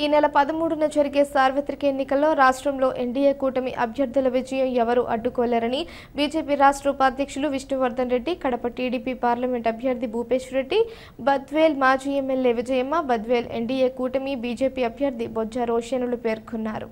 ఈ నెల 13న జరిగే సార్వత్రిక ఎన్నికల్లో రాష్ట్రంలో ఎన్డీఏ కూటమి అభ్యర్థుల విజయం ఎవరు అడ్డుకోలేరని బీజేపీ రాష్ట్ర ఉపాధ్యక్షులు విష్ణువర్ధన్ రెడ్డి, కడప టీడీపీ పార్లమెంట్ అభ్యర్థి భూపేష్ రెడ్డి, బద్వేల్ మాజీ ఎమ్మెల్యే విజయమ్మ, బద్వేల్ ఎన్డీఏ కూటమి బీజేపీ అభ్యర్థి బొజ్జ రోషనులు పేర్కొన్నారు.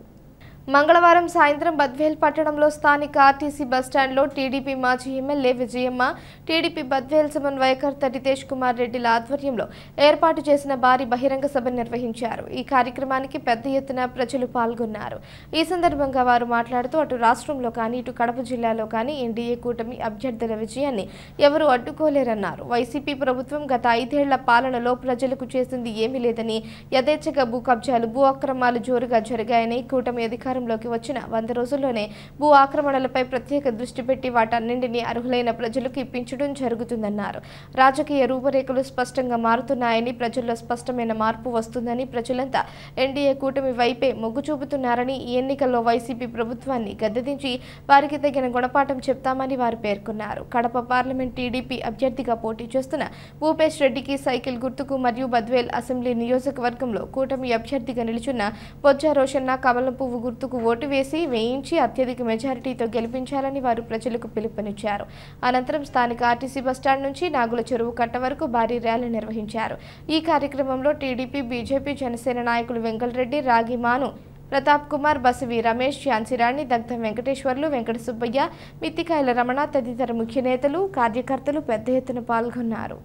మంగళవారం సాయంత్రం బద్వేల్ పట్టణంలో స్థానిక ఆర్టీసీ బస్టాండ్లో టీడీపీ మాజీ ఎమ్మెల్యే విజయమ్మ, టీడీపీ బద్వేల్ సమన్వయకర్త రితేష్ కుమార్ రెడ్డిల ఆధ్వర్యంలో ఏర్పాటు చేసిన భారీ బహిరంగ సభ నిర్వహించారు. ఈ కార్యక్రమానికి పెద్ద ఎత్తున ప్రజలు పాల్గొన్నారు. ఈ సందర్భంగా వారు మాట్లాడుతూ అటు రాష్ట్రంలో కానీ ఇటు కడప జిల్లాలో కానీ ఎన్డీఏ కూటమి అభ్యర్థుల విజయాన్ని ఎవరూ అడ్డుకోలేరన్నారు. వైసీపీ ప్రభుత్వం గత 5 ఏళ్ల పాలనలో ప్రజలకు చేసింది ఏమీ లేదని, యథేచ్ఛగా భూ కబ్జాలు, భూ అక్రమాలు జోరుగా జరిగాయని, కూటమి అధికారంలోకి వచ్చిన 100 రోజుల్లోనే భూ ఆక్రమణలపై ప్రత్యేక దృష్టి పెట్టి వాటన్నింటినీ అర్హులైన ప్రజలకు ఇప్పించడం జరుగుతుందన్నారు. రాజకీయ రూపురేఖలు స్పష్టంగా మారుతున్నాయని, ప్రజల్లో స్పష్టమైన మార్పు వస్తుందని, ప్రజలంతా ఎన్డీఏ కూటమి వైపే మొగ్గు చూపుతున్నారని, ఈ ఎన్నికల్లో వైసీపీ ప్రభుత్వాన్ని గద్దెదించి వారికి తగిన గుణపాఠం చెప్తామని వారు పేర్కొన్నారు. కడప పార్లమెంట్ టీడీపీ అభ్యర్థిగా పోటీ చేస్తున్న భూపేష్ రెడ్డికి సైకిల్ గుర్తుకు మరియు బద్వేల్ అసెంబ్లీ నియోజకవర్గంలో కూటమి అభ్యర్థిగా నిలిచిన బొజ్జ రోషన్న కమలం పువ్వు గుర్తుకు ఓటు వేయించి అత్యధిక మెజారిటీతో గెలిపించాలని వారు ప్రజలకు పిలుపునిచ్చారు. అనంతరం స్థానిక ఆర్టీసీ బస్టాండ్ నుంచి నాగుల చెరువు కట్ట వరకు భారీ ర్యాలీ నిర్వహించారు. ఈ కార్యక్రమంలో టీడీపీ, బీజేపీ, జనసేన నాయకులు వెంకటరెడ్డి, రాగి మాను, ప్రతాప్ కుమార్, బసవి రమేష్, ఝాన్సీరాణి, దగ్ధం వెంకటేశ్వర్లు, వెంకట సుబ్బయ్య, మిత్తికాయల రమణ తదితర ముఖ్య నేతలు, కార్యకర్తలు పెద్ద ఎత్తున పాల్గొన్నారు.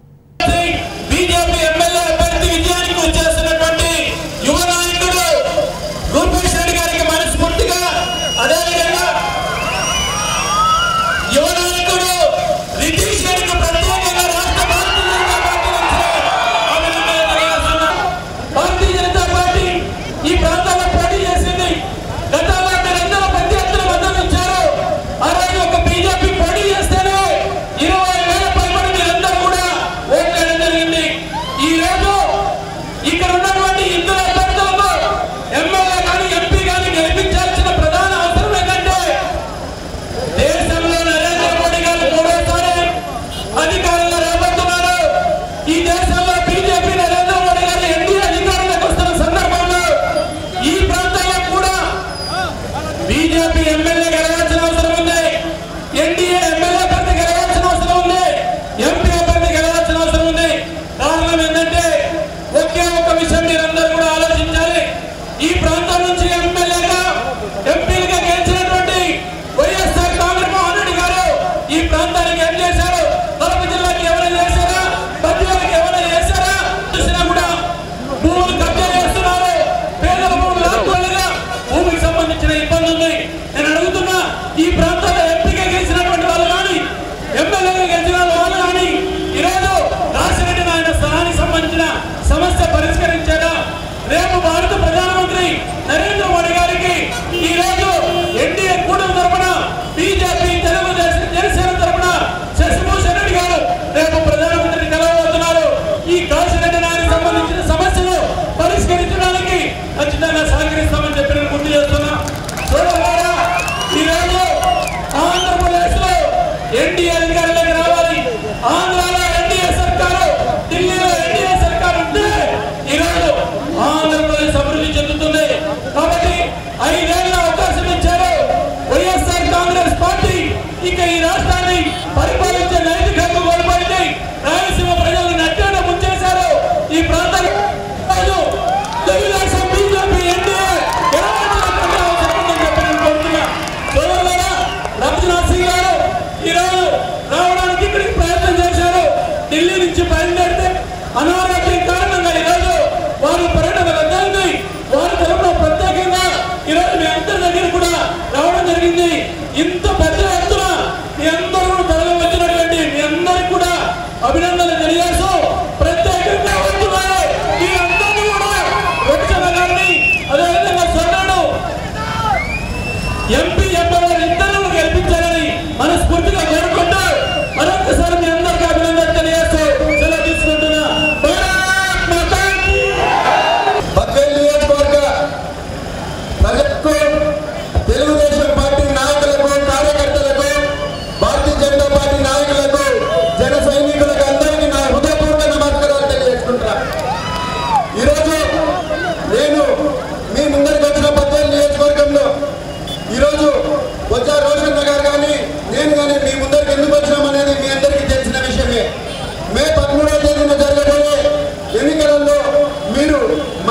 తెలుగుదేశం పార్టీ నాయకులకు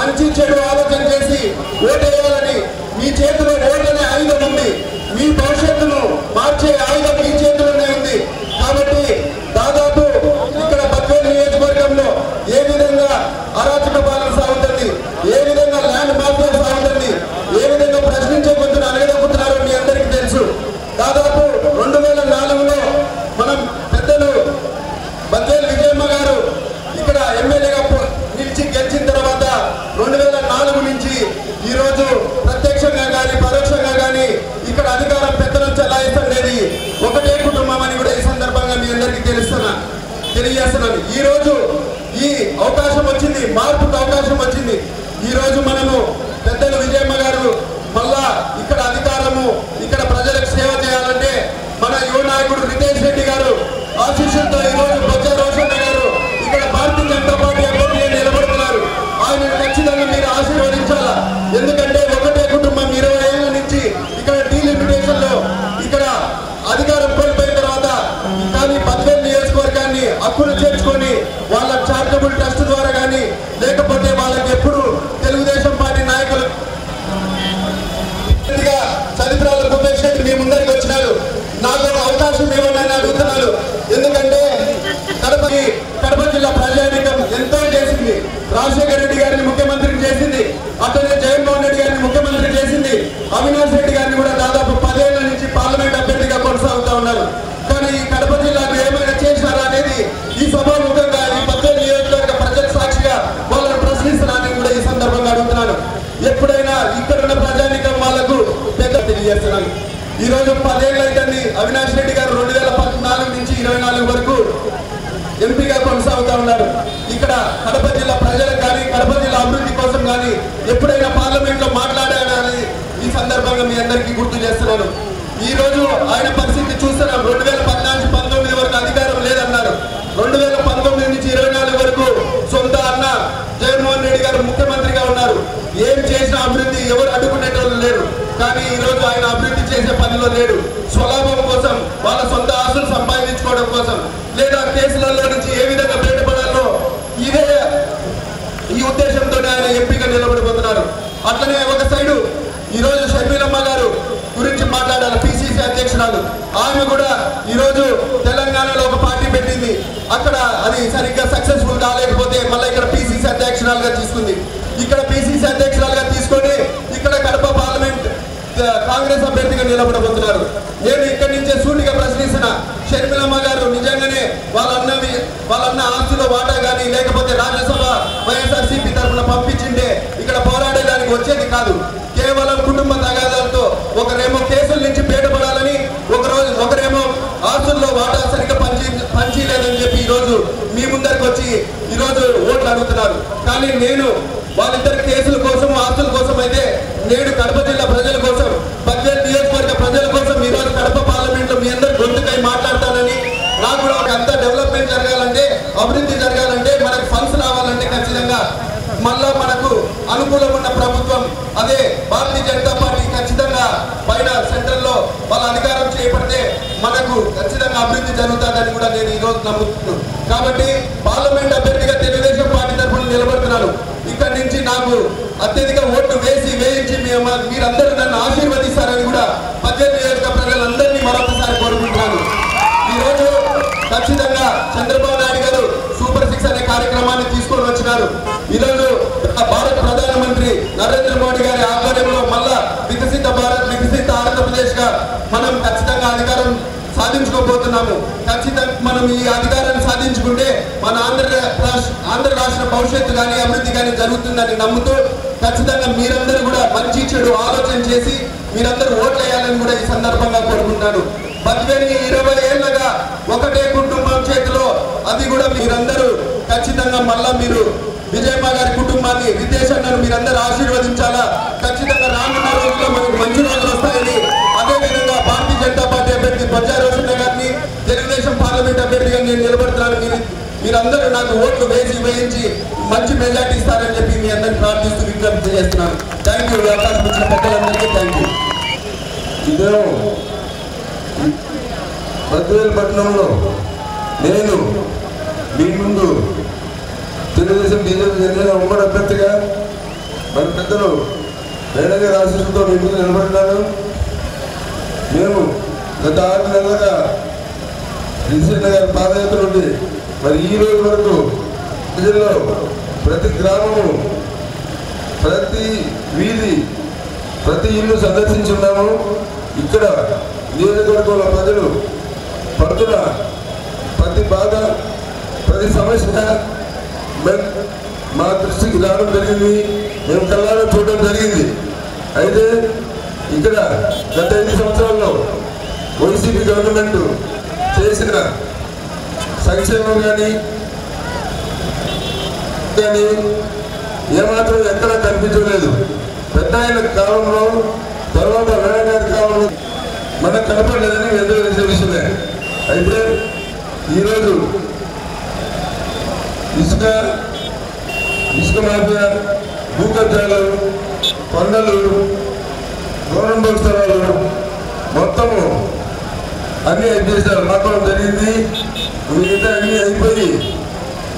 మంచి చెడు ఆలోచన చేసి ఓటేయాలని. మీ చేతిలో ఓటనే ఆయుధం ఉంది. మీ భవిష్యత్తును మార్చే ఆయుధం మీ చేతిలోనే ఉంది. కాబట్టి దాదాపు ఇక్కడ బద్వేలు నియోజకవర్గంలో ఏ విధంగా అరాచక పాలన సాగుతుంది, ఏ విధంగా ల్యాండ్ మాఫియా సాగుతుంది, ఏ విధంగా ప్రశ్నించే గొంతును అడగదొక్కుతున్నారో మీ అందరికీ తెలుసు. దాదాపు 2004లో మనం పెద్దలు బద్వేలు విజయమ్మ గారు ఇక్కడ ఎమ్మెల్యేగా నిలిచి గెలిచిన తర్వాత 2004 నుంచి ఈరోజు ప్రత్యక్షంగా కానీ పరోక్షంగా కానీ ఇక్కడ అధికారం పెద్దలు చలాయిస్తుండేది ఒకటే కుటుంబం అని కూడా ఈ సందర్భంగా మీ అందరికీ తెలియజేస్తున్నాను. ఈ రోజు ఈ అవకాశం వచ్చింది, మార్పుకు అవకాశం వచ్చింది. ఈ రోజు మనము పెద్దలు విజయమ్మ గారు మళ్ళా ఇక్కడ అధికారము, ఇక్కడ ప్రజలకు సేవ చేయాలంటే మన యువ నాయకుడు రితేష్ రెడ్డి గారు ఆశీస్సులతో ఈరోజు బొజ్జ రోషన్న గారు ఇక్కడ భారతీయ జనతా పార్టీ అభ్యర్థిగా నిలబడుతున్నారు. ఆయన ఖచ్చితంగా మీరు ఆశీర్వదించాలా. ఎందుకంటే ఒకటే కుటుంబం 20 ఏళ్ల నుంచి ఇక్కడ డీలిమిటేషన్ లో ఇక్కడ అధికారం కోల్పోయిన తర్వాత కానీ బద్వేలు నియోజకవర్గాన్ని హక్కును చేర్చుకొని వాళ్ళ చారిటబుల్ ట్రస్ట్ ద్వారా కానీ లేకపోతే వాళ్ళకి ఎప్పుడు తెలుగుదేశం పార్టీ నాయకులు చరిత్రలో భూపేష్ రెడ్డి మీ ముందరికి వచ్చినారు. నాకు అవకాశం ఇవ్వండి అడుగుతున్నారు. ఎందుకంటే కడప జిల్లా ప్రజానీకం ఎంతో చేసింది. రాజశేఖర రెడ్డి గారిని ముఖ్యమంత్రిని చేసింది, అతనే జగన్మోహన్ రెడ్డి గారిని ముఖ్యమంత్రి చేసింది, అవినాష్ రెడ్డి గారిని కూడా దాదాపు 10 ఏళ్ల నుంచి పార్లమెంట్ అభ్యర్థిగా కొనసాగుతూ ఉన్నారు. కానీ ఈ కడప జిల్లాకు ఏమైనా చేశారా అనేది ఈ సభాముఖంగా ఈ బద్వేలు నియోజకవర్గ ప్రజల సాక్షిగా వాళ్ళని ప్రశ్నిస్తున్నానని కూడా ఈ సందర్భంగా అడుగుతున్నాను. ఎప్పుడైనా ఇక్కడున్న ప్రజానీకం వాళ్లకు పెద్ద తెలియజేస్తున్నాను. ఈ రోజు 10 ఏళ్ళు అయితే అవినాష్ రెడ్డి గారు 2014 నుంచి 24 వరకు ఎంపీగా కొనసాగుతూ ఉన్నారు. ఇక్కడ కడప జిల్లా ప్రజలకు కానీ కడప జిల్లా అభివృద్ధి కోసం కానీ ఎప్పుడైనా పార్లమెంట్ లో మాట్లాడారని ఈ సందర్భంగా మీ అందరికీ గుర్తు చేస్తున్నాను. ఈ రోజు ఆయన పరిస్థితి చూస్తున్నాం. 2014-19 వరకు అధికారం లేదన్నారు. 2019 నుంచి 24 వరకు సొంత అన్న జగన్మోహన్ రెడ్డి గారు ముఖ్యమంత్రిగా ఉన్నారు. ఏం చేసిన అభివృద్ధి ఎవరు అడ్డుకునేటోళ్ళు లేరు. కానీ ఈ రోజు ఆయన అభివృద్ధి చేసే పనిలో లేడు. స్వలాభం కోసం, వాళ్ళ సొంత ఆస్తులు సంపాదించుకోవడం కోసం, లేదా కేసులలో నుంచి ఏ విధంగా బయటపడాలో ఈ ఉద్దేశంతోనే ఆయన ఎంపీగా నిలబడిపోతున్నారు. అట్లనే ఒక సైడు ఈ రోజు షర్మిలమ్మ గారు గురించి మాట్లాడాలి. పిసిసి అధ్యక్షురాలు ఆమె కూడా ఈ రోజు తెలంగాణలో ఒక పార్టీ పెట్టింది. అక్కడ అది సరిగ్గా సక్సెస్ఫుల్ కాలేకపోతే మళ్ళీ ఇక్కడ పిసిసి అధ్యక్షురాలుగా తీసుకుంది. ఇక్కడ పిసిసి అధ్యక్షురాలుగా తీసుకొని ఇక్కడ కడప పార్లమెంట్ కాంగ్రెస్ అభ్యర్థిగా నిలబడబోతున్నారు. నేను ఇక్కడి నుంచే సూటిగా ప్రశ్నిస్తున్న షర్మిలమ్మ గారు నిజంగానే వాళ్ళన్న ఆస్తిలో వాటా కానీ లేకపోతే రాజ్యసభ వైఎస్ఆర్సీపీ తరఫున పంపించిండే ఇక్కడ పోరాడేదానికి వచ్చేది కాదు. కేవలం కుటుంబ తగాదాలతో ఒకరేమో కేసుల నుంచి బయటపడాలని, ఒకరేమో ఆస్తుల్లో వాటా సరిగ్గా పంచలేదని చెప్పి ఈరోజు మీ ముందరికి వచ్చి ఈరోజు ఓట్లు అడుగుతున్నారు. కానీ నేను వాళ్ళిద్దరి కేసుల కోసం ఆస్తుల కోసం అయితే నేను కడప జిల్లా ప్రజల కోసం, బద్వేలు నియోజకవర్గ ప్రజల కోసం ఈరోజు కడప పార్లమెంట్ లో మీ అందరు గొంతుకై మాట్లాడతానని, నాకు కూడా అంత డెవలప్మెంట్ జరగాలంటే, అభివృద్ధి జరగాలంటే, మనకు ఫండ్స్ రావాలంటే ఖచ్చితంగా మళ్ళా మనకు అనుకూలం ఉన్న ప్రభుత్వం అదే భారతీయ జనతా పార్టీ ఖచ్చితంగా పైన సెంట్రల్ లో వాళ్ళ అధికారం చేపడితే మనకు ఖచ్చితంగా అభివృద్ధి జరుగుతుందని కూడా నేను ఈరోజు నమ్ముతున్నాను. కాబట్టి పార్లమెంట్ అభ్యర్థిగా తెలుగుదేశం పార్టీ తరఫున నిలబడుతున్నాను. ఇక్కడి నుంచి నాకు అత్యధిక ఓట్లు వేయించి మీరందరూ నన్ను ఆశీర్వదిస్తారని కూడా బద్వేలు నియోజక ప్రజలందరినీ మరొకసారి కోరుకుంటున్నాను. ఈరోజు ఖచ్చితంగా చంద్రబాబు నాయుడు గారు సూపర్ 6 అనే కార్యక్రమాన్ని తీసుకొని వచ్చినారు. ఈరోజు భారత ప్రధానమంత్రి నరేంద్ర మోడీ గారి ఆధ్వర్యంలో మళ్ళా వికసిత భారత్, వికసిత ఆంధ్రప్రదేశ్ గా మనం ఖచ్చితంగా అధికారం సాధించుకోబోతున్నాము. ఖచ్చితంగా మనం ఈ అధికారాన్ని సాధించుకుంటే మన ఆంధ్ర రాష్ట్ర భవిష్యత్తు కానీ అభివృద్ధి కానీ జరుగుతుందని నమ్ముతూ ఖచ్చితంగా మీరందరూ కూడా మంచి చెడు ఆలోచన చేసి మీరందరూ ఓట్లు వేయాలని కూడా ఈ సందర్భంగా కోరుకుంటాను. బద్వేలు 20 ఏళ్లుగా ఒకటే కుటుంబం చేతిలో, అది కూడా మీరందరూ ఖచ్చితంగా మళ్ళా మీరు విజయమ్మ గారి కుటుంబాన్ని, రితేష్ అన్నను మీరందరూ ఆశీర్వదించాలా. ఖచ్చితంగా రానున్న రోజుల్లో మనకు మంచి రోజులు వస్తాయని, అదేవిధంగా భారతీయ జనతా పార్టీ అభ్యర్థి బొజ్జ రోషన్న గారిని తెలుగుదేశం పార్లమెంట్ అభ్యర్థిగా నేను నిలబడుతున్నాను. మీరందరూ నాకు ఓట్లు వేయించి మంచి మెజార్టీ ఇస్తారని చెప్పి మీ అందరినీ ప్రార్థిస్తూ విజ్ఞప్తి చేస్తున్నాను. Thank you. అవకాశం ఇచ్చిన పెద్దలందరికీ థ్యాంక్ యూ. ఇదే బద్వేలు పట్టణంలో నేను మీ ముందు తెలుగుదేశం బీజేపీ జనసేన ఉమ్మడి అభ్యర్థిగా మరి పెద్దలు మేడం గారి ఆశీస్సులతో మీ ముందు నిలబడినాను. మేము గత 6 నెలలుగా రిజిస్టర్ గారి పాదయాత్ర నుండి మరి ఈ రోజు వరకు ప్రజల్లో ప్రతి గ్రామము, ప్రతి వీధి, ప్రతి ఇల్లు సందర్శించున్నాము. ఇక్కడ నియోజకవర్గంలో ప్రజలు పడుతున్న ప్రతి బాధ, ప్రతి సమస్య మా దృష్టికి రావడం జరిగింది. మేము కళ్ళారా చూడడం జరిగింది. అయితే ఇక్కడ గత 5 సంవత్సరాల్లో వైసీపీ గవర్నమెంట్ చేసిన సంక్షేమం కానీ ఏమాత్రం ఎక్కడా కనిపించలేదు. పెద్ద ఆయన కాలంలో, తర్వాత మేడం గారి కాలంలో మనకు కనపడలేదని ఎందుకు తెలిసే విషయమే. అయితే ఈరోజు ఇసుక మాఫియా, భూకబ్జాలు, కొండలు, గవర్నమెంట్ స్థలాలు మొత్తము అన్నీ అయిపోయేసారు మాత్రం జరిగింది. మిగతా అన్నీ అయిపోయి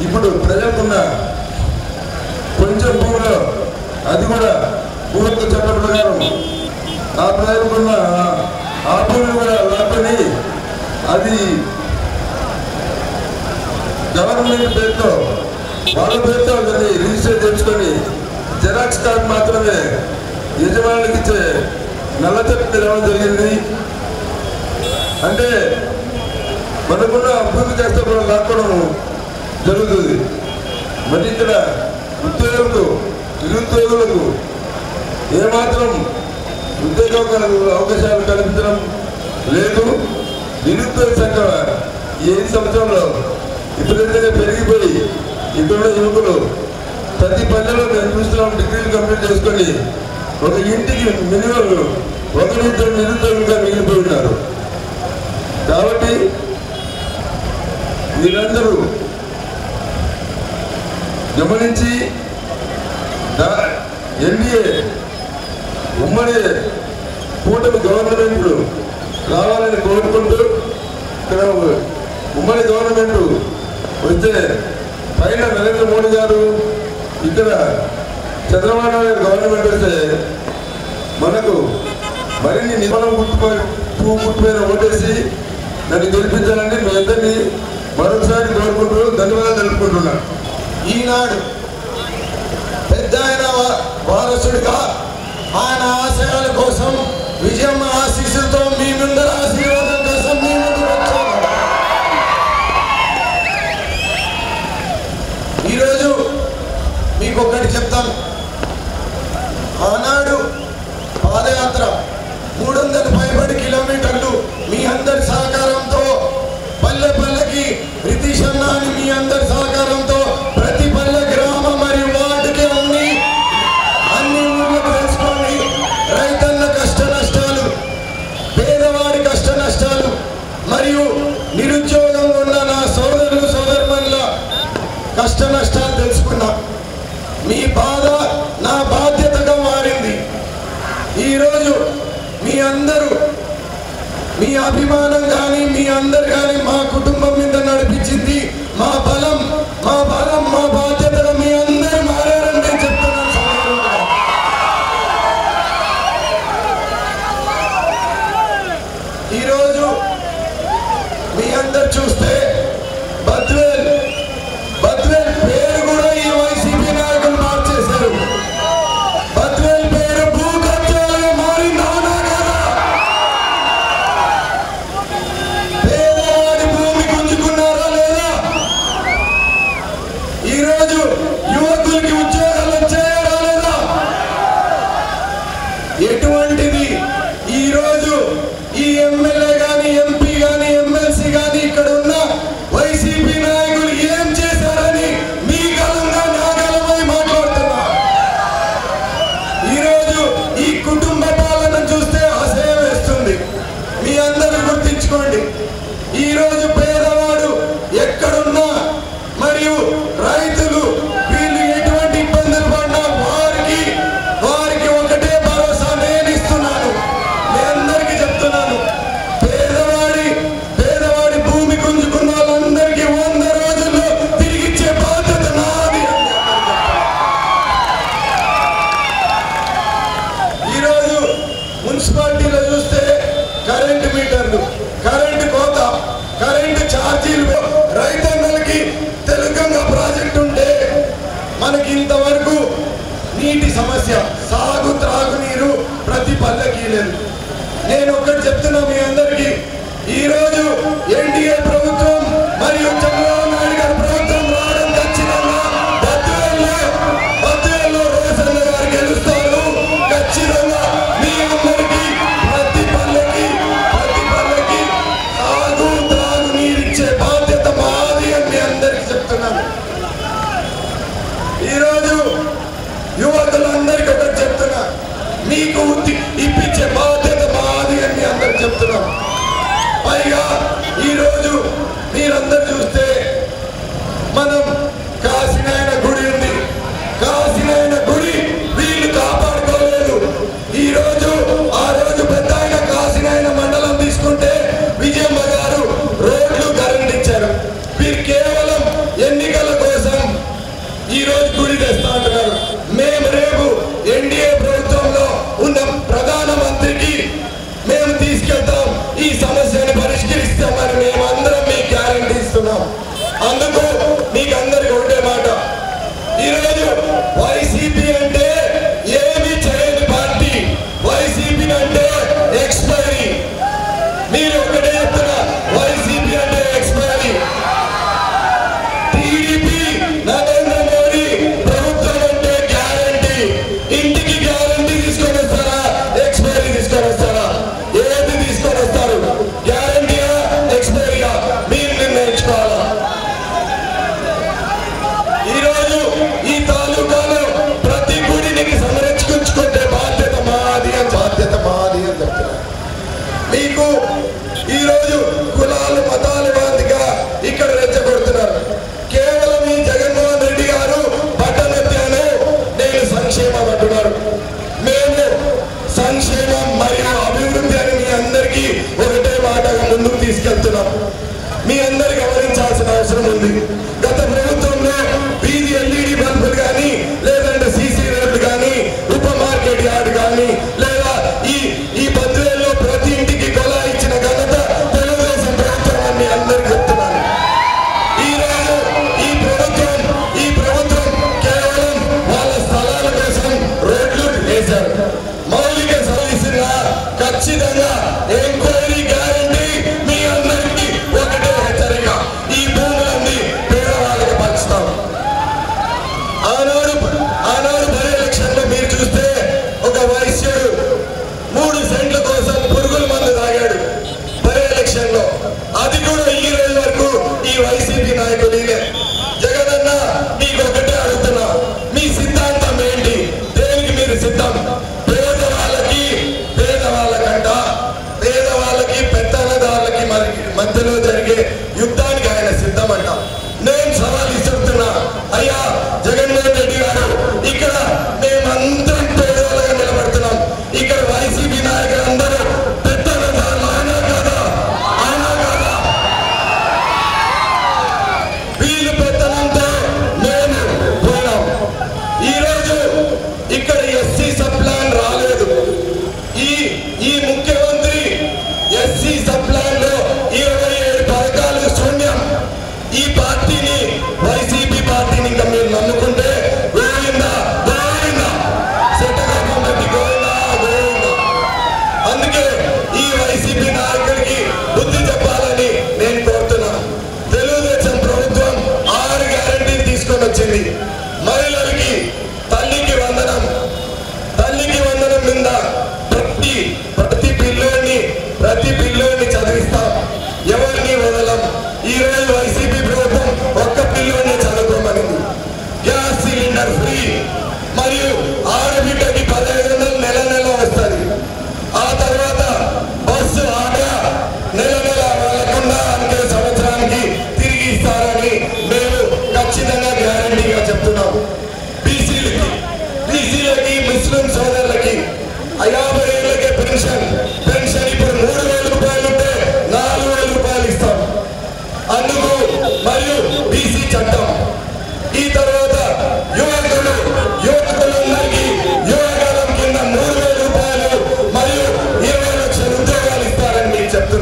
ఇప్పుడు ప్రజలకున్న కొంచెం భూమిలో, అది కూడా భూమికి చట్టం ప్రకారం ఆ ప్రజలకున్న ఆ భూమిని కూడా లాక్కొని అది గవర్నమెంట్ పేరుతో, వాళ్ళ పేరుతో దాన్ని రిజిస్టర్ చేసుకొని జెరాక్స్ కార్డు మాత్రమే యజమానులకు ఇచ్చే నల్ల చట్టం రావడం జరిగింది. అంటే మనకున్న అభివృద్ధి చేస్తే కూడా లాక్కోవడం జరుగుతుంది. మరి ఇక్కడ ఉద్యోగులకు, నిరుద్యోగులకు ఏమాత్రం ఉద్యోగ అవకాశాలు కల్పించడం లేదు. నిరుద్యోగ సంఖ్య ఈ 5 సంవత్సరంలో విపరీతంగా పెరిగిపోయి ఇక్కడున్న యువకులు ప్రతి పల్లెలో మేము చూస్తున్నాం, డిగ్రీలు కంప్లీట్ చేసుకొని ఒక ఇంటికి మినిమం 1-2 నిరుద్యోగులుగా మిగిలిపోయి ఉన్నారు. కాబట్టి మీరందరూ గమనించి ఎన్డీఏ ఉమ్మడి కూటమి గవర్నమెంట్ రావాలని కోరుకుంటూ, ఇక్కడ ఉమ్మడి గవర్నమెంట్ వస్తే పైన నరేంద్ర మోడీ గారు, ఇక్కడ చంద్రబాబు నాయుడు గవర్నమెంట్ వస్తే మనకు మరిన్ని నిబంధన గుర్తుపైన ఓటేసి నన్ను గెలిపించాలని మీ అందరినీ మరొకసారి కోరుకుంటూ ధన్యవాదాలు తెలుపుకుంటున్నాను. ఈనాడు పెద్ద ఆయన వారసుడిగా ఆయన ఆశయాల కోసం, విజయం ఆశీస్సులతో మీ ముందర ఆశీర్వాదం కోసం మీ ముందుకు వచ్చాను. ఈరోజు మీకు ఒకటి చెప్తాను. ఆనాడు పాదయాత్ర 300 పైబడి కిలోమీటర్లు మీ అందరి సహకారంతో, పల్లె పల్లెకి రితీష్ అన్న అని మీ అందరి సహకారంతో ప్రతి పల్లె, గ్రామ మరియు వార్డుకి అన్ని ఊళ్ళో తెలుసుకొని రైతన్న కష్ట నష్టాలు, పేదవాడి కష్ట నష్టాలు మరియు నిరుద్యోగం ఉన్న నా సోదరులు సోదరుల కష్ట నష్టాలు తెలుసుకున్నా. మీ బాధ నా బాధ్యతగా మారింది. ఈరోజు మీ అందరూ, మీ అభిమానం కానీ, మీ అందరు కానీ మా కుటుంబం మీద నడిపించింది మా బలం, మా బాధ్యతగా మీ అందరూ మారారని నేను చెప్తున్నాను. ఈరోజు మీ అందరు చూస్తే బద్వేల్ పేరు కూడా ఈ వైసీపీ నాయకులు మార్చేశారు. బద్వేల్ పేరు భూకబ్జాలుగా మారిందా కదా? పేదవాడి భూమి గుంజుకున్నారా లేదా? ఈరోజు యువకులకి ఉద్యోగాలు వచ్చాయా లేదా? ఎటువంటిది ఈరోజు ఈ ఎమ్మెల్యే కానీ, ఎంపీ కానీ, ఎమ్మెల్సీ కానీ ఇక్కడ ఉన్న వైసీపీ నాయకులు ఏం చేశారని మీ గలంగా నా గలమై మాట్లాడుతున్నా. ఈరోజు ఈ కుటుంబ పాలన చూస్తే అసహ్యం వేస్తుంది. మీ అందరూ గుర్తించుకోండి. ఈరోజు పేదవాడు ఎక్కడున్నా మరియు రైతులు వీళ్ళు ఎటువంటి ఇబ్బందులు పడినా వారికి ఒకటే భరోసా నేను ఇస్తున్నాను. మీ అందరికీ చెప్తున్నాను, పేదవాడి భూమి గుంజుకున్న వాళ్ళందరికీ 100 రోజుల్లో తిరిగిచ్చే బాధ్యత నాది. మీటర్లు, కరెంటు కోత, కరెంటు ఛార్జీలు, రైతన్నలకి తెలంగాణ ప్రాజెక్టు ఉంటే మనకి ఇంతవరకు నీటి సమస్య, సాగు త్రాగునీరు ప్రతి పల్లెకి లేదు. నేను ఒకటి చెప్తున్నా మీ అందరికీ, ఈరోజు ఎన్డీఏ ప్రభుత్వం మరియు చంద్రబాబు నాయుడు గారి ప్రభుత్వం రావడం ఖచ్చితంగా బద్వేల్లో రోసన్న గారు గెలుస్తారు. ఖచ్చితంగా మీ అందరికీ ప్రతి పల్లెకి సాగు త్రాగునీరిచ్చే బాధ్యత మాది అని మీ అందరికీ చెప్తున్నాను. ఈరోజు యువకులందరికీ ఒకటి చెప్తున్నా, మీకు ఇప్పించే బాధ్యత మాది అని మీ అందరికి చెప్తున్నాం. పైగా ఈరోజు మీరందరూ చూస్తే మనం కాశీనాయన గుడి ఉంది, కాశీనాయన గుడి వీళ్ళు కాపాడుకోలేదు. ఈరోజు ఆ రోజు పెద్ద ఆయన కాశీనాయన మండలం తీసుకుంటే విజయమ్మ గారు రోడ్లు కరెంట్ ఇచ్చారు. వీరు కేవలం ఎన్నికల కోసం ఈరోజు గుడి తెస్తా అంటున్నారు. మేము రేపు ఎన్డీఏ ప్రభుత్వంలో ఉన్న ప్రధానమంత్రికి మేము తీసుకెళ్తాం, ఈ సమస్యను పరిష్కరిస్తామని మేమందరం మీకు గ్యారంటీ ఇస్తున్నాం. అందుకు మీకు అందరికి ఒకటే మాట, ఈరోజు వైసీపీ అంటే ఏమి చేయని పార్టీ, వైసీపీ అంటే ఎక్స్పైరీ. మీరు ఒకటే చెప్తున్నా, వైసీపీ అంటే ఎక్స్పైరీ. టీడీపీ నరేంద్ర మోడీ ప్రభుత్వం అంటే గ్యారంటీ. ఇంటికి గ్యారంటీ తీసుకొని వస్తారా, ఎక్స్పైరీ తీసుకొని వస్తారా? ఏది తీసుకొని వస్తారు? గ్యారంటీయా, ఎక్స్పైరీయా? మీరు నిర్ణయించుకోవాలా. ఈరోజు ఈ తాలూకాలో ప్రతి గుడిని సంరక్షించుకుంటే బాధ్యత మాది అని చెప్తున్నారు. మీకు ఈరోజు కులాలు మతాలు వాదిగా ఇక్కడ రెచ్చగొడుతున్నారు. కేవలం ఈ జగన్మోహన్ రెడ్డి గారు పట్టణత్యాలు, నేను సంక్షేమం అంటున్నారు. మేము సంక్షేమం మరియు అభివృద్ధి అని మీ అందరికీ ఒకటే మాటగా ముందుకు తీసుకెళ్తున్నాం. మీ అందరు గమనించాల్సిన అవసరం ఉంది. గత ప్రభుత్వంలో వీధి ఎల్ఈడి బల్బులు కానీ, లేదంటే సీసీ రోడ్లు కానీ, ఉప మార్కెట్ యార్డ్ కానీ, లేదా ఈ బద్వేల్లో ప్రతి ఇంటికి కొలా ఇచ్చిన ఘనత తెలుగుదేశం ప్రభుత్వం అని మీ అందరికి చెప్తున్నాను. ఈరోజు ఈ ప్రభుత్వం కేవలం వాళ్ళ స్థలాల కోసం రోడ్లు వేశారు. మౌలిక సర్వీసుగా ఖచ్చితంగా ఎంక్వైరీ గ్యారంటీ మీ అందరికీ ఒకటే హెచ్చరిక, ఈ భూములన్నీ పేదవాళ్ళకి పంచుతాం. ఆనాడు బై ఎలక్షన్ లో మీరు చూస్తే ఒక వైశ్యుడు 3 సెంట్ల కోసం పురుగుల మందు తాగాడు బై ఎలక్షన్ లో. అది కూడా ఈ రోజు వరకు ఈ వైసీపీ నాయకులు జగనన్న మీకు ఒకటే అడుగుతున్నా, మీ సిద్ధాంతం ఏంటి? దేనికి మీరు సిద్ధం? పేదవాళ్ళకి పెత్తనదారులకి మధ్యలో జరిగే యుద్ధానికి ఆయన సిద్ధమంట. నేను సవాల్ ఇస్తున్నా, అయ్యా జగన్మోహన్ రెడ్డి గారు, ఇక్కడ మేమందరం పేదవాళ్ళగా నిలబడుతున్నాం. ఇక్కడ వైసీపీ నాయకులందరూ పెత్తనదారులు. అయినా కాదా? వీళ్ళు పెత్తనంతో మేము పోయినాం. ఈరోజు ఇక్కడ ఎస్సీ సబ్ ప్లాన్ రాలేదు. ఈ ముఖ్యమంత్రి ఎస్సీ సబ్ ప్లాన్ లో 27 పథకాలు శూన్యం. ఈ పార్టీని, వైసీపీ పార్టీని ఇంకా మీరు నమ్ముకుంటే గోవిందా సెట్టగొట్టి గోవిందా. అందుకే ఈ వైసీపీ నాయకుడికి బుద్ధి చెప్పాలని నేను కోరుతున్నాను. తెలుగుదేశం ప్రభుత్వం 6 గ్యారంటీలు తీసుకొని వచ్చింది. మహిళలకి తల్లికి వందనం మీద ప్రతి పిల్లోని చదివిస్తాం, ఎవరిని వదలం. ఈ రోజు వైసీపీ ప్రభుత్వం ఒక్క పిల్లోనే చదువుకోమనింది. గ్యాస్ సిలిండర్ ఫ్రీ, మరియు ఆడబిడ్డకి 1500 నెల వస్తుంది. ఆ తర్వాత బస్సు ఆటో నెల వెళ్ళకుండా అంతే సంవత్సరానికి తిరిగి ఇస్తారని మేము ఖచ్చితంగా గ్యారంటీగా చెప్తున్నాము. బీసీలకి ముస్లిం సోదరులకి 50 ఏళ్ళకే పెన్షన్ ఇప్పుడు 3000 రూపాయలు ఉంటే 4000 రూపాయలు ఇస్తాం. అందుకు మరియు బీసీ చట్టం. ఈ తర్వాత యువకులందరికీ యువకాలం కింద 3000 రూపాయలు మరియు 20 లక్షల ఉద్యోగాలు ఇస్తారని మీకు చెప్తాను.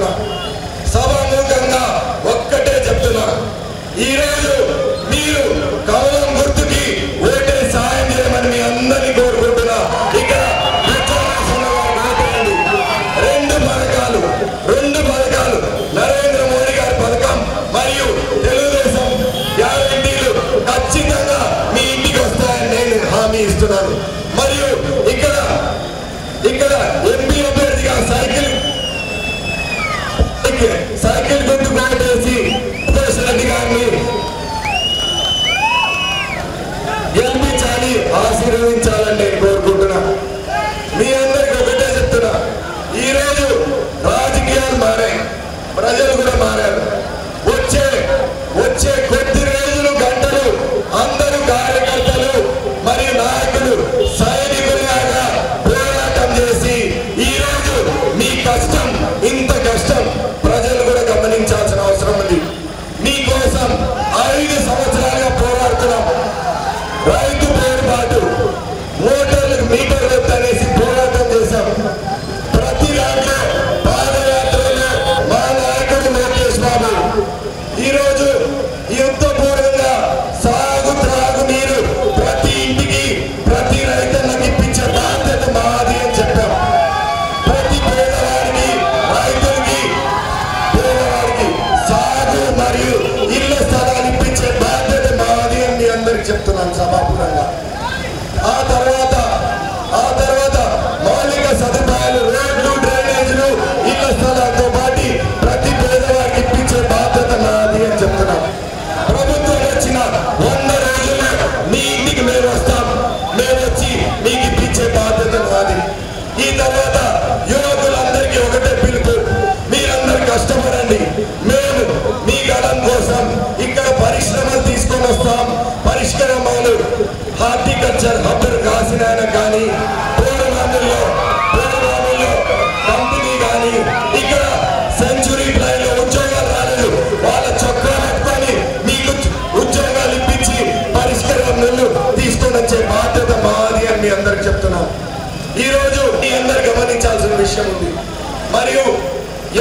ఇక్కడ ఎంపీ అభ్యర్థిగా సైకిల్ గుర్తు కోటేసి రెడ్డి గారిని గెలిపించాలి, ఆశీర్వదించాలని నేను కోరుకుంటున్నా. మీ అందరికి ఒకటే చెప్తున్నా, ఈరోజు రాజకీయాలు మారాయి, ప్రజలు కూడా మారారు. వచ్చే కొద్ది రోజులు గంటలు అందరూ కార్యకర్తలు మరియు నాయకులు సైనికులుగా పోరాటం చేసి ఈరోజు మీ కష్టం, ఇంత కష్టం ప్రజలు కూడా గమనించాల్సిన అవసరం ఉంది. మీకోసం 5 సంవత్సరాలుగా పోరాడుతున్నాం. రైతు పోరుబాటు, మోటార్లకు మీటర్ వద్దనేసి పోరాటం చేశాం. ప్రతి దాంట్లో పాదయాత్రలో మా నాయకుడు లోకేష్ బాబు ఈరోజు యుద్ధపూర్వంగా సాగు త్రాగు నీరు ప్రతి ఇంటికి ప్రతి రైతన్నకి ఇప్పించే బాధ్యత మాది అని చెప్పాం. ప్రతి పేదవాడికి, రైతులకి, పేదవాడికి సాగు మరియు ఇళ్ల స్థలాలు ఇప్పించే బాధ్యత మాది అని మీ అందరికి చెప్తున్నాను సభాపూర్వంగా. ఆ తర్వాత మౌలిక సదుపాయాలు, రోడ్లు, డ్రైనేజీలు, ఇళ్ల స్థలాలతో పాటు ప్రతి పేదవాడికి ఇప్పించే బాధ్యత నాది అని చెప్తున్నాం. ప్రభుత్వం వచ్చిన 100 రోజుల్లో మీ ఇంటికి మేము వస్తాం, మేము వచ్చి మీకు ఇప్పించే బాధ్యత నాది. ఈ తర్వాత యువకులందరికీ ఒకటే పిలుపు, మీరందరూ కష్టపడండి. మేము మీ గలం కోసం ఇక్కడ పరిశ్రమలు తీసుకొని వస్తాం. పరిష్కారాలు హార్టికల్చర్ హబ్బర్ కాసినాయన కానీ, పూర్వమానుల్లో కంపెనీ కానీ, ఇక్కడ సెంచురీ ప్లైన్ లో ఉద్యోగాలు రాలేదు, వాళ్ళ చొక్కా పట్టుకొని మీకు ఉద్యోగాలు ఇప్పించి పరిష్కారాలు తీసుకొని వచ్చే బాధ్యత మాది అని మీ అందరికి చెప్తున్నాం. ఈరోజు మీ అందరు గమనించాల్సిన విషయం ఉంది. మరియు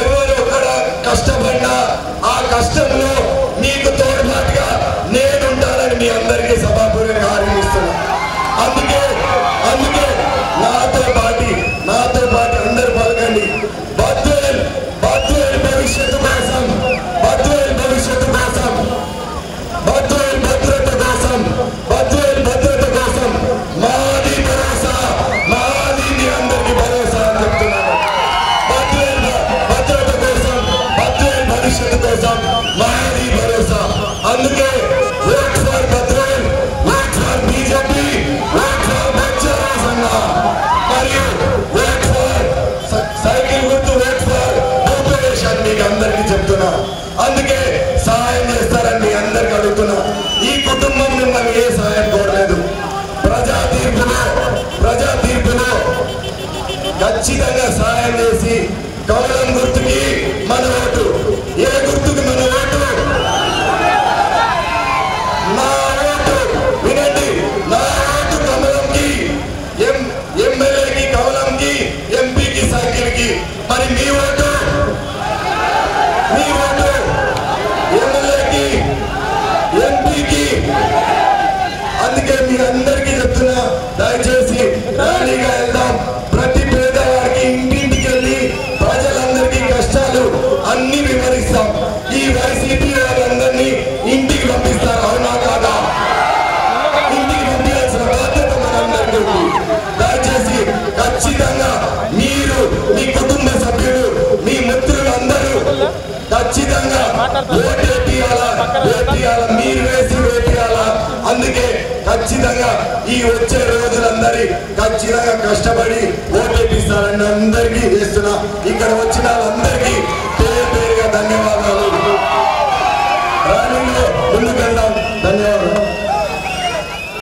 ఎవరు ఒక్కడ కష్టపడినా ఆ కష్టంలో మీకు తోడ్పాటుగా నేనుంటానని మీ అందరికీ సభాపూర్వకంగా హామీ ఇస్తున్నా. అందుకే నాతో పాటు అందరు పలకండి, బద్వేల్ భవిష్యత్తు కోసం, బద్వేల్ భద్రత కోసం, బద్వేల్ భద్రత కోసం మాది భరోసా, మాది మీ అందరికీ భరోసా అని చెప్తున్నాను. బద్వేల్ భద్రత కోసం, బద్వేల్ భవిష్యత్తు కోసం మాది భరోసా. అందుకే vote for Badvel, vote for BJP, vote for Baccharajanna మరియు ఓట్ ఫర్ సైకిల్ గుర్తు, ఓట్ ఫర్ భూపేష్ అని మీకు అందరికీ చెప్తున్నా. అందుకే సహాయం చేస్తారని మీ అందరికి అడుగుతున్నా. ఈ కుటుంబం మిమ్మల్ని ఏ సహాయం కోరలేదు. ప్రజా తీర్పులో ఖచ్చితంగా సహాయం చేసి కమలం గుర్తుకి మన ఓటు, ఏ గుర్తుకి మన ఓటు, నా ఓటు వినండి, నా ఓటు కమలంకి, ఎమ్మెల్యేకి కమలంకి, ఎంపీకి సైకిల్కి. మరి మీ ఓటు ఎమ్మెల్యేకి, ఎంపీకి. అందుకే మీ అందరికీ చెప్తున్నా, దయచేసి ర్యాలీగా వెళ్దాం. ప్రతి పేదవాడికి ఇంటింటికి వెళ్ళి ప్రజలందరికీ కష్టాలు అన్ని వివరిస్తాం. ఈ వైసీపీ వాళ్ళందరినీ ఇంటికి పంపిస్తారు, అవునా కాదా? ఇంటికి పంపించాల్సిన బాధ్యత మనందరికీ ఉంది. దయచేసి ఖచ్చితంగా మీరు, మీ కుటుంబ సభ్యులు, మీ మిత్రులందరూ ఖచ్చితంగా ఓటేపియాలా, మీరు వేసి వేపియాలా. అందుకే ఖచ్చితంగా ఈ వచ్చే రోజులందరి ఖచ్చితంగా కష్టపడి ఓటేపిస్తారని అందరికీ చేస్తున్నా. ఇక్కడ వచ్చిన వాళ్ళందరికీ